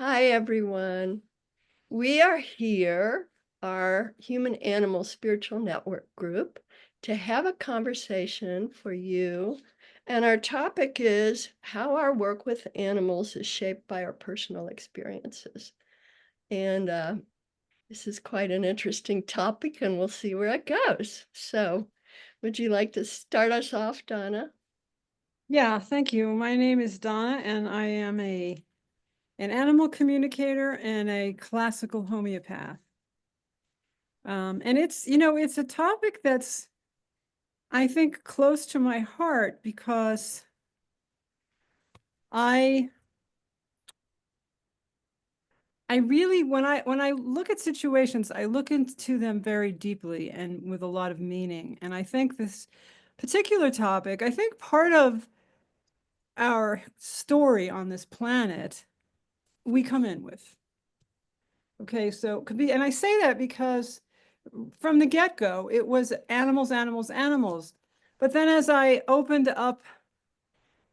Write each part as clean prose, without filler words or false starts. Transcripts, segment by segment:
Hi, everyone. We are here, our Human Animal Spiritual Network group, to have a conversation for you. And our topic is how our work with animals is shaped by our personal experiences. And this is quite an interesting topic, and we'll see where it goes. So, would you like to start us off, Donna? Yeah, thank you. My name is Donna, and I am an animal communicator and a classical homeopath. And it's a topic that's, I think, close to my heart because I I really when I look at situations, I look into them very deeply and with a lot of meaning. And I think this particular topic, I think part of our story on this planet, we come in with. Okay, so could be, and I say that because from the get-go, it was animals, animals, animals. But then as I opened up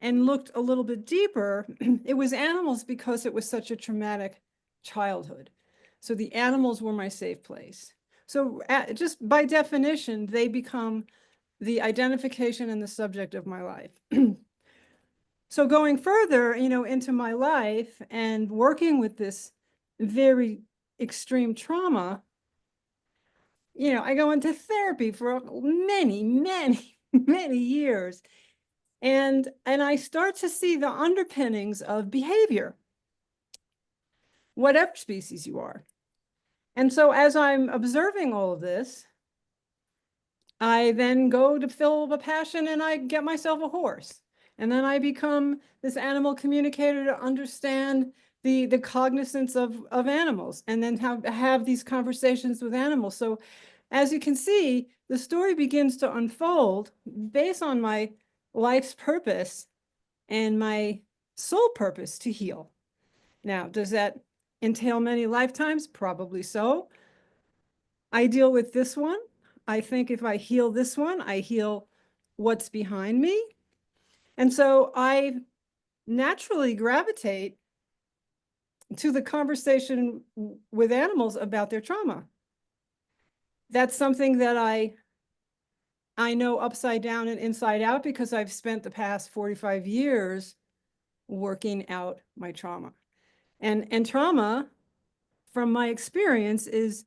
and looked a little bit deeper, it was animals because it was such a traumatic childhood. So the animals were my safe place. So just by definition, they become the identification and the subject of my life. So going further, into my life and working with this very extreme trauma, I go into therapy for many, many, many years. And I start to see the underpinnings of behavior, whatever species you are. And so as I'm observing all of this, I then go to fill a passion and I get myself a horse. And then I become this animal communicator to understand the cognizance of animals and then have these conversations with animals. So as you can see, the story begins to unfold based on my life's purpose and my sole purpose to heal. Now, does that entail many lifetimes? Probably so. I deal with this one. I think if I heal this one, I heal what's behind me. And so I naturally gravitate to the conversation with animals about their trauma. That's something that I know upside down and inside out because I've spent the past 45 years working out my trauma. And trauma, from my experience, is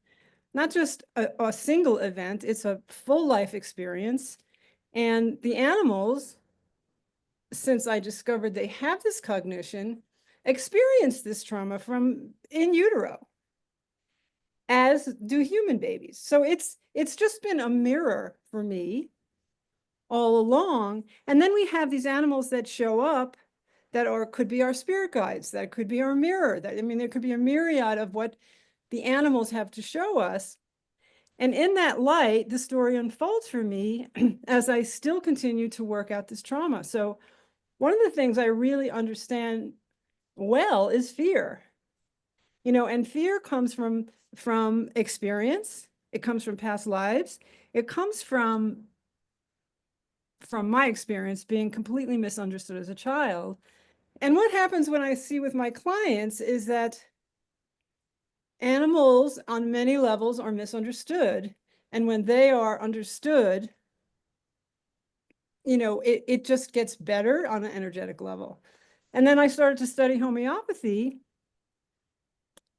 not just a single event, it's a full life experience. And the animals, since I discovered they have this cognition, experience this trauma from in utero, as do human babies. So it's just been a mirror for me all along. And then we have these animals that show up that could be our spirit guides, that could be our mirror. There could be a myriad of what the animals have to show us. And in that light, the story unfolds for me as I still continue to work out this trauma. So one of the things I really understand well is fear. And fear comes from experience. It comes from past lives. It comes from my experience being completely misunderstood as a child. And what happens when I see with my clients is that animals on many levels are misunderstood. And when they are understood, it just gets better on an energetic level. And then I started to study homeopathy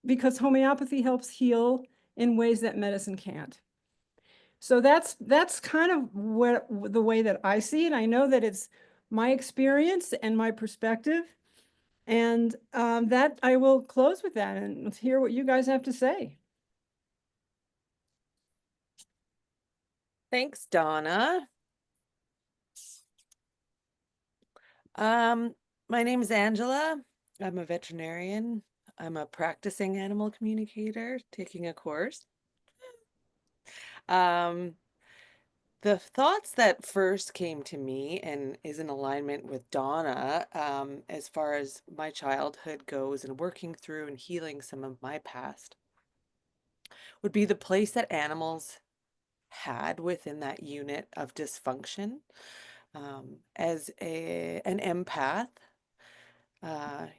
because homeopathy helps heal in ways that medicine can't. So that's kind of the way that I see it. I know that it's my experience and my perspective, and that I will close with that and let's hear what you guys have to say. Thanks, Donna. Um, my name is Angela. I'm a veterinarian. I'm a practicing animal communicator taking a course. Um, the thoughts that first came to me and is in alignment with Donna, as far as my childhood goes and working through and healing some of my past, would be the place that animals had within that unit of dysfunction. As an empath,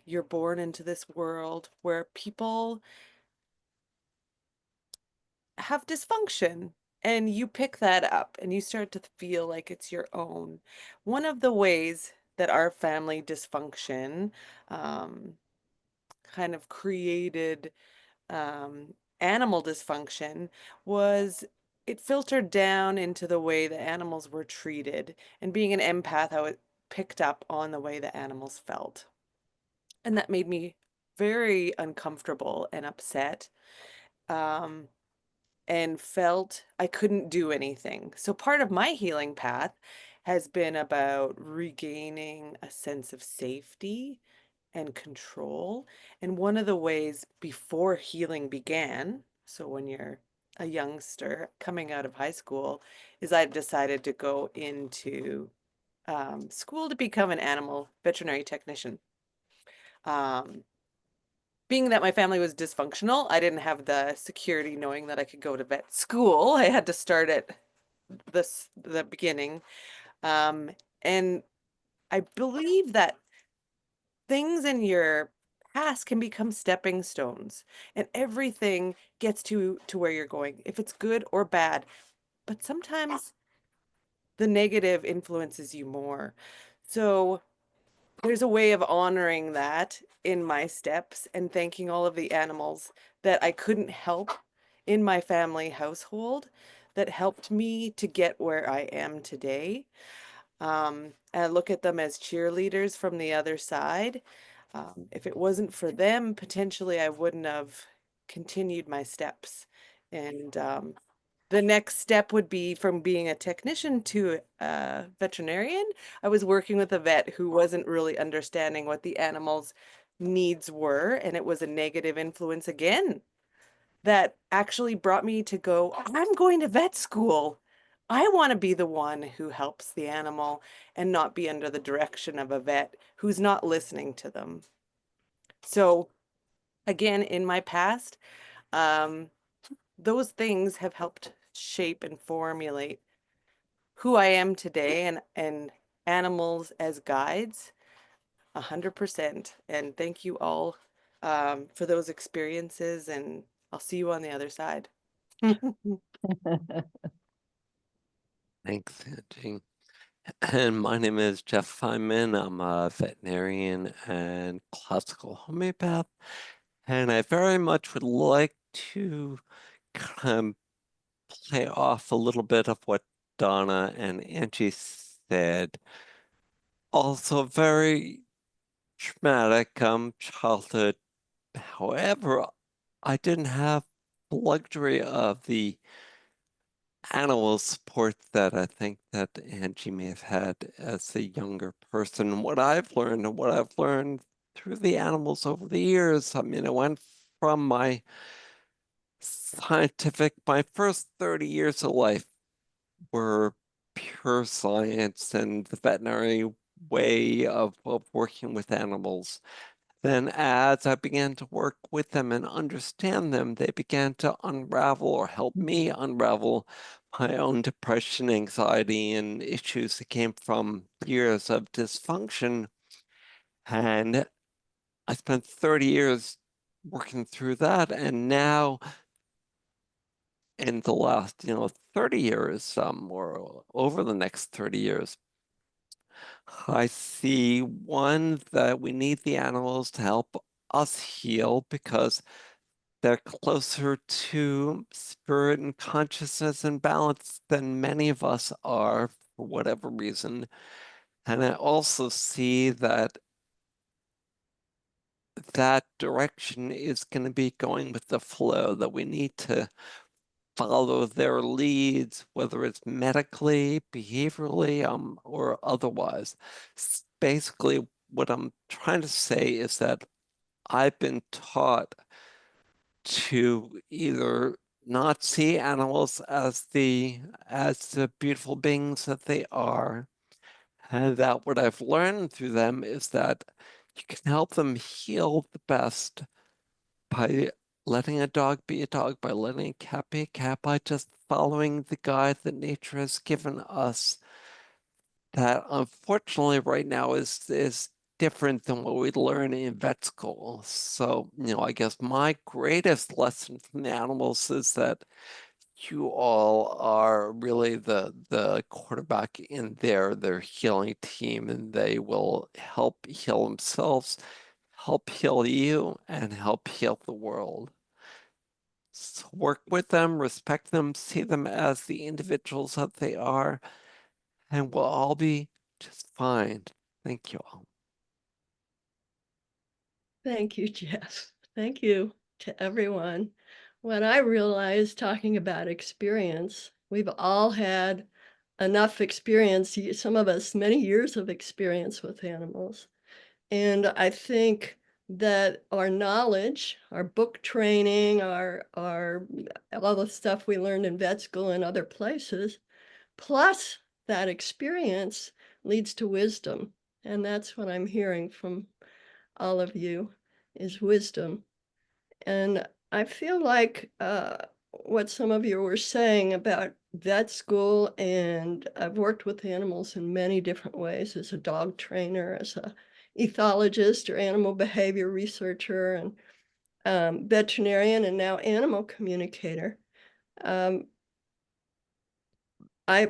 you're born into this world where people have dysfunction, and you pick that up and you start to feel like it's your own. One of the ways that our family dysfunction um, kind of created animal dysfunction was it filtered down into the way the animals were treated. And being an empath, I picked up on the way the animals felt. And that made me very uncomfortable and upset. Um, and felt I couldn't do anything. So part of my healing path has been about regaining a sense of safety and control. And one of the ways before healing began, so when you're a youngster coming out of high school, is I decided to go into school to become an animal veterinary technician. Being that my family was dysfunctional, I didn't have the security knowing that I could go to vet school. I had to start at the beginning. And I believe that things in your past can become stepping stones, and everything gets to where you're going, if it's good or bad. But sometimes the negative influences you more. So there's a way of honoring that in my steps and thanking all of the animals that I couldn't help in my family household that helped me to get where I am today. And I look at them as cheerleaders from the other side. If it wasn't for them, potentially I wouldn't have continued my steps. And the next step would be from being a technician to a veterinarian. I was working with a vet who wasn't really understanding what the animal's needs were, and it was a negative influence again that actually brought me to go, I'm going to vet school. I want to be the one who helps the animal and not be under the direction of a vet who's not listening to them. So again, in my past, um, those things have helped shape and formulate who I am today, and animals as guides, 100%. And thank you all for those experiences, and I'll see you on the other side. Thanks, Angie. And my name is Jeff Feynman. I'm a veterinarian and classical homeopath. And I very much would like to kind of play off a little bit of what Donna and Angie said. Also, very traumatic childhood. However, I didn't have the luxury of the animal support that I think that Angie may have had as a younger person. What I've learned and what I've learned through the animals over the years, I mean, I went from my first 30 years of life were pure science and the veterinary way of working with animals. Then as I began to work with them and understand them, they began to unravel or help me unravel my own depression, anxiety, and issues that came from years of dysfunction. And I spent 30 years working through that. And now in the last, 30 years, or over the next 30 years, I see one that we need the animals to help us heal because they're closer to spirit and consciousness and balance than many of us are for whatever reason. And I also see that that direction is going to be going with the flow, that we need to follow their leads, whether it's medically, behaviorally, or otherwise. Basically, what I'm trying to say is that I've been taught to either not see animals as the beautiful beings that they are, and that what I've learned through them is that you can help them heal the best by letting a dog be a dog, by letting a cat be a cat, by just following the guide that nature has given us. That unfortunately right now is different than what we learn in vet school. So, I guess my greatest lesson from the animals is that you all are really the quarterback in their healing team, and they will help heal themselves, help heal you, and help heal the world. So work with them, respect them, see them as the individuals that they are, and we'll all be just fine. Thank you all. Thank you, Jeff. Thank you to everyone. When I realized, talking about experience, we've all had enough experience, some of us many years of experience with animals. And I think that our knowledge, our book training, our all the stuff we learned in vet school and other places, plus that experience leads to wisdom. And that's what I'm hearing from all of you, is wisdom. And I feel like what some of you were saying about vet school, and I've worked with animals in many different ways as a dog trainer, as a ethologist or animal behavior researcher, and veterinarian, and now animal communicator.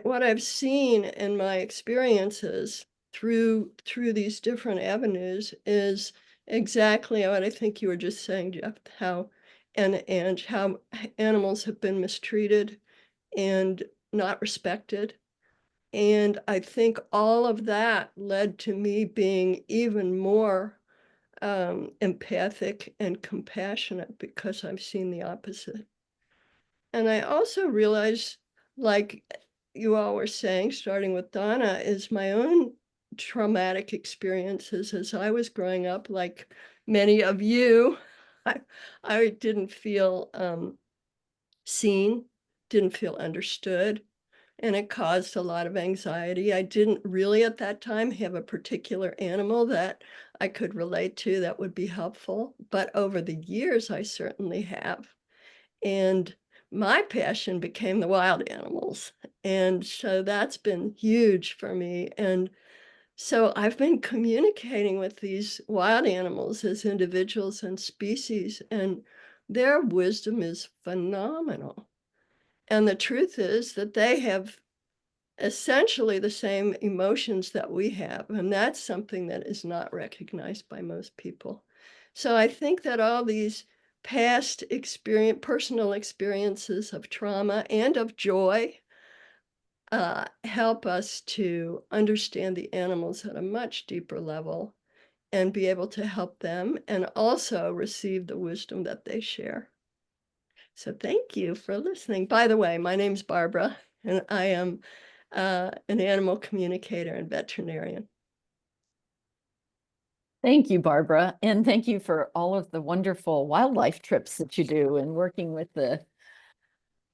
What I've seen in my experiences through these different avenues is exactly what I think you were just saying, Jeff, how and how animals have been mistreated and not respected. And I think all of that led to me being even more empathic and compassionate, because I've seen the opposite. And I also realized, like you all were saying, starting with Donna, is my own traumatic experiences as I was growing up, like many of you. I didn't feel seen, didn't feel understood, and it caused a lot of anxiety. I didn't really at that time have a particular animal that I could relate to that would be helpful, but over the years, I certainly have. And my passion became the wild animals. And so that's been huge for me. And so I've been communicating with these wild animals as individuals and species, and their wisdom is phenomenal. And the truth is that they have essentially the same emotions that we have, and that's something that is not recognized by most people. So I think that all these past personal experiences of trauma and of joy help us to understand the animals at a much deeper level and be able to help them and also receive the wisdom that they share. So thank you for listening. By the way, my name's Barbara, and I am an animal communicator and veterinarian. Thank you, Barbara. And thank you for all of the wonderful wildlife trips that you do and working with the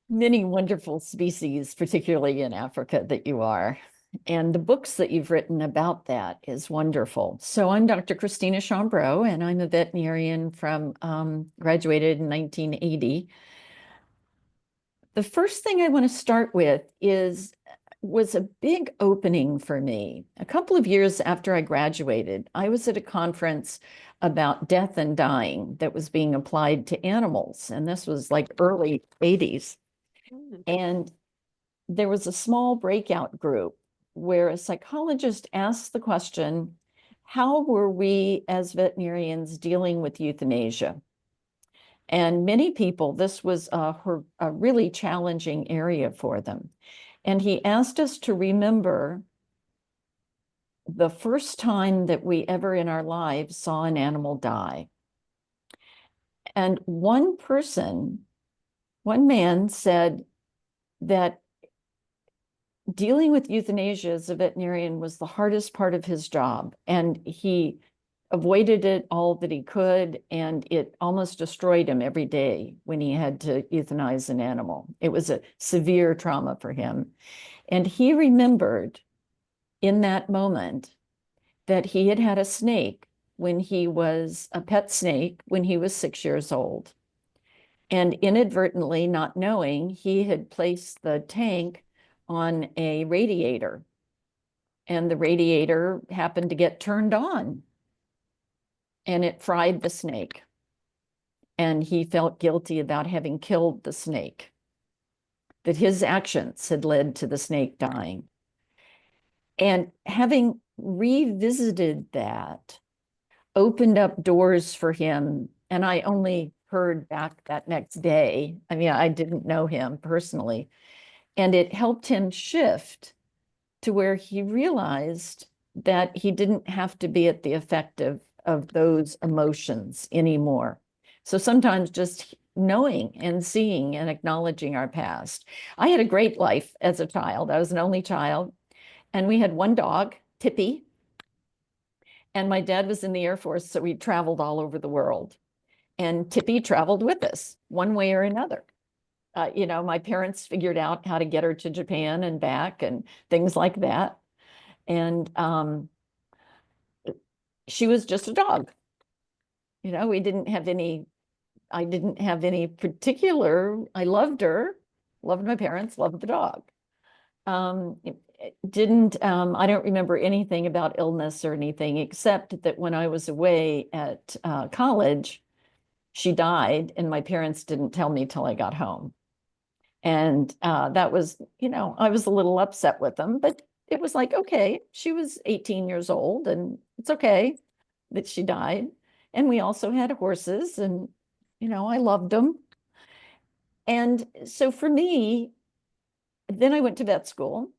many wonderful species, particularly in Africa, that you are. And the books that you've written about that is wonderful. So I'm Dr. Christina Chambreau, and I'm a veterinarian from graduated in 1980. The first thing I want to start with was a big opening for me. A couple of years after I graduated, I was at a conference about death and dying that was being applied to animals. And this was like early 80s. And there was a small breakout group where a psychologist asked the question, how were we as veterinarians dealing with euthanasia? And many people, this was a really challenging area for them. And he asked us to remember the first time that we ever in our lives saw an animal die. And one man said that dealing with euthanasia as a veterinarian was the hardest part of his job. And he avoided it all that he could, and it almost destroyed him every day when he had to euthanize an animal. It was a severe trauma for him. And he remembered in that moment that he had had a snake when he was a pet snake when he was 6 years old. And inadvertently, not knowing, he had placed the tank on a radiator. And the radiator happened to get turned on and it fried the snake. And he felt guilty about having killed the snake, that his actions had led to the snake dying. And having revisited that opened up doors for him. And I only heard back that next day. I mean, I didn't know him personally. And it helped him shift to where he realized that he didn't have to be at the effect of those emotions anymore. So sometimes just knowing and seeing and acknowledging our past. I had a great life as a child. I was an only child. And we had one dog, Tippy. And my dad was in the Air Force, so we traveled all over the world. And Tippy traveled with us one way or another. You know, my parents figured out how to get her to Japan and back and things like that. And she was just a dog. You know, we didn't have any, I didn't have any particular, I loved her, loved my parents, loved the dog. I don't remember anything about illness or anything, except that when I was away at college, she died and my parents didn't tell me till I got home. And that was, you know, I was a little upset with them, but it was like, okay, she was 18 years old and it's okay that she died. And we also had horses and, you know, I loved them. And so for me, then I went to vet school.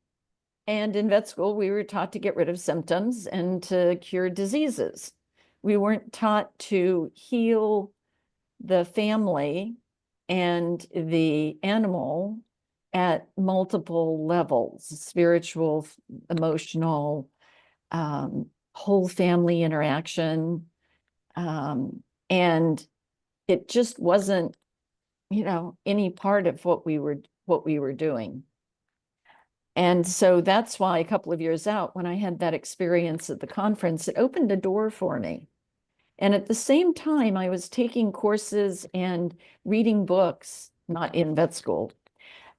And in vet school, we were taught to get rid of symptoms and to cure diseases. We weren't taught to heal the family and the animal at multiple levels, spiritual, emotional, whole family interaction. And it just wasn't, you know, any part of what we were doing. And so that's why a couple of years out, when I had that experience at the conference, it opened a door for me. And at the same time, I was taking courses and reading books, not in vet school,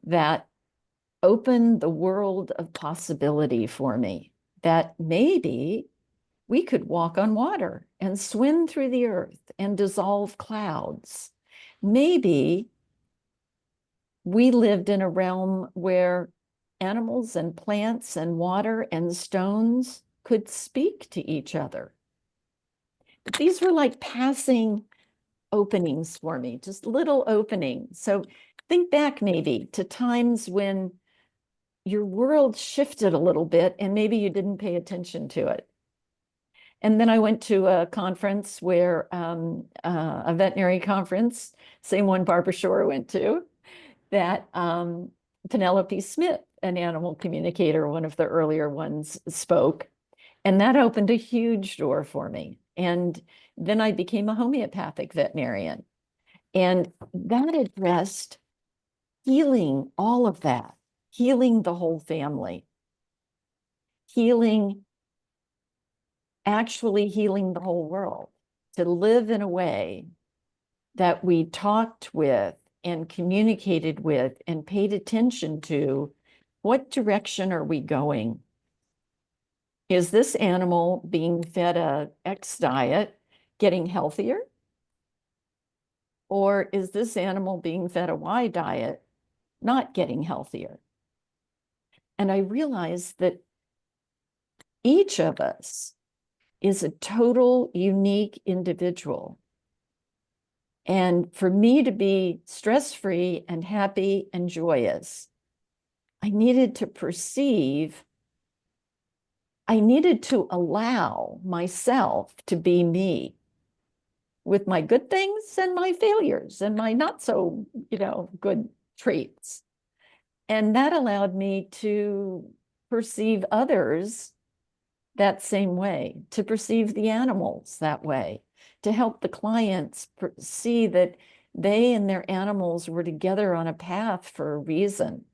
that opened the world of possibility for me, that maybe we could walk on water and swim through the earth and dissolve clouds. Maybe we lived in a realm where animals and plants and water and stones could speak to each other. But these were like passing openings for me, just little openings. So think back maybe to times when your world shifted a little bit and maybe you didn't pay attention to it. And then I went to a conference where, a veterinary conference, same one Barbara Shore went to, that Penelope Smith, an animal communicator, one of the earlier ones, spoke. And that opened a huge door for me. And then I became a homeopathic veterinarian. And that addressed healing all of that, healing the whole family, actually healing the whole world, to live in a way that we talked with and communicated with and paid attention to. What direction are we going? Is this animal being fed a X diet, getting healthier? Or is this animal being fed a Y diet, not getting healthier? And I realized that each of us is a total unique individual. And for me to be stress-free and happy and joyous, I needed to allow myself to be me with my good things and my failures and my not so, you know, good traits. And that allowed me to perceive others that same way, to perceive the animals that way, to help the clients see that they and their animals were together on a path for a reason.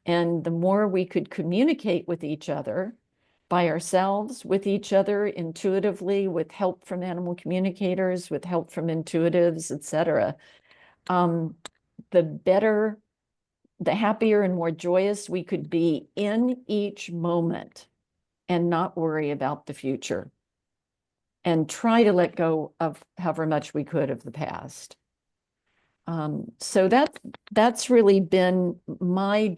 And the more we could communicate with each other, by ourselves, with each other, intuitively, with help from animal communicators, with help from intuitives, etc., the better, the happier and more joyous we could be in each moment and not worry about the future. and try to let go of however much we could of the past. So that's really been my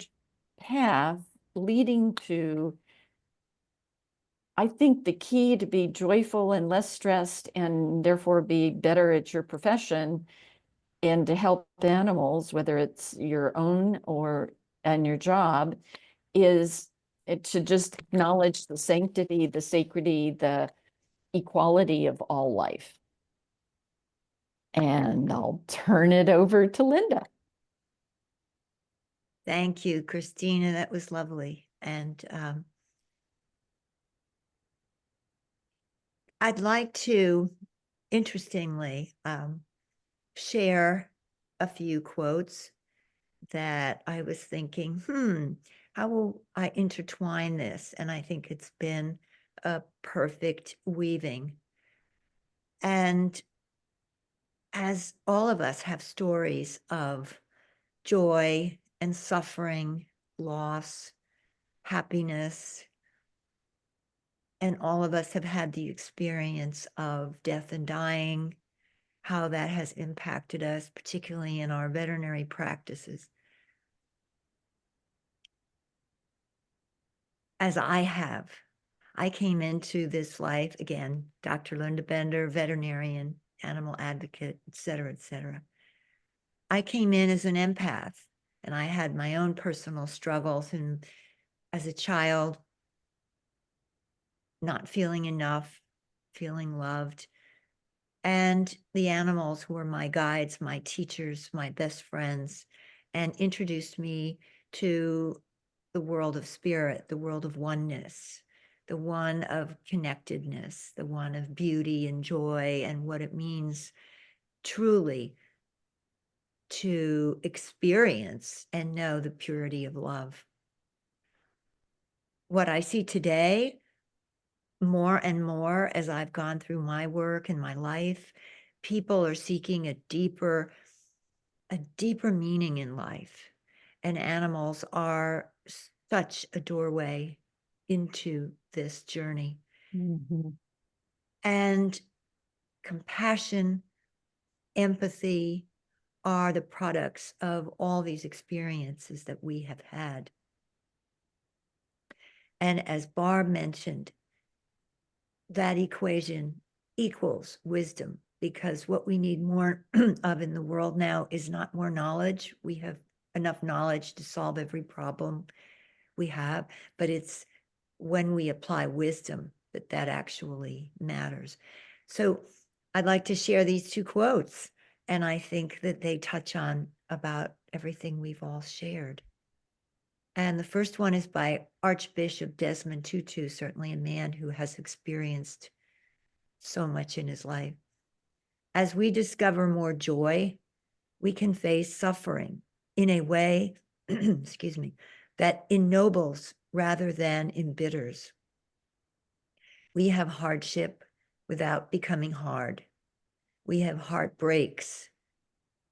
path leading to, I think, the key to be joyful and less stressed and therefore be better at your profession and to help animals, whether it's your own or and your job, is it to just acknowledge the sanctity, the sacredity, the equality of all life. And I'll turn it over to Linda. Thank you, Christina. That was lovely. And I'd like to, interestingly, share a few quotes that I was thinking, how will I intertwine this? And I think it's been a perfect weaving. And as all of us have stories of joy and suffering, loss, happiness, and all of us have had the experience of death and dying, how that has impacted us, particularly in our veterinary practices. As I came into this life, again, Dr. Linda Bender, veterinarian, animal advocate, et cetera, et cetera. I came in as an empath, and I had my own personal struggles. And as a child, not feeling enough, feeling loved. And the animals were my guides, my teachers, my best friends, and introduced me to the world of spirit, the world of oneness, the one of connectedness, the one of beauty and joy, and what it means truly to experience and know the purity of love. What I see today, more and more as I've gone through my work and my life, people are seeking a deeper meaning in life. And animals are such a doorway into this journey. Mm-hmm. And compassion, empathy are the products of all these experiences that we have had. And as Barb mentioned, that equation equals wisdom, because what we need more of in the world now is not more knowledge. We have enough knowledge to solve every problem we have, but it's when we apply wisdom that actually matters. So I'd like to share these two quotes, and I think that they touch on about everything we've all shared. And the first one is by Archbishop Desmond Tutu, certainly a man who has experienced so much in his life. As we discover more joy, we can face suffering in a way, excuse me, that ennobles rather than embitters. We have hardship without becoming hard. We have heartbreaks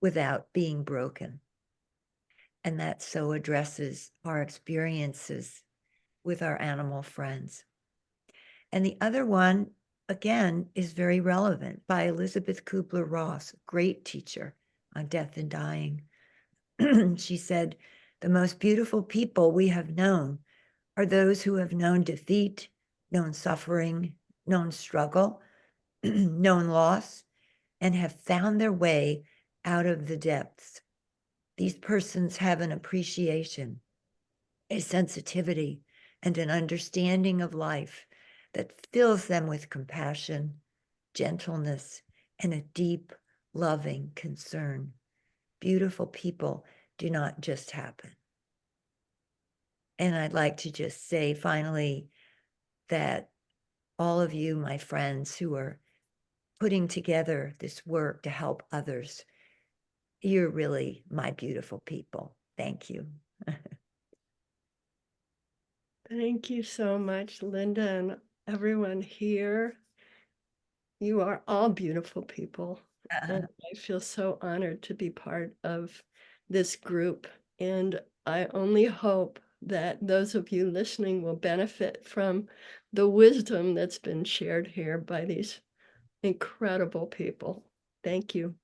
without being broken. And that so addresses our experiences with our animal friends. And the other one, again, is very relevant, by Elizabeth Kubler-Ross, a great teacher on death and dying. She said, "The most beautiful people we have known are those who have known defeat, known suffering, known struggle, known loss, and have found their way out of the depths. These persons have an appreciation, a sensitivity, and an understanding of life that fills them with compassion, gentleness, and a deep, loving concern. Beautiful people do not just happen." And I'd like to just say finally that all of you, my friends, who are putting together this work to help others, you're really my beautiful people. Thank you. Thank you so much, Linda, and everyone here. You are all beautiful people. And I feel so honored to be part of this group. And I only hope that those of you listening will benefit from the wisdom that's been shared here by these incredible people. Thank you.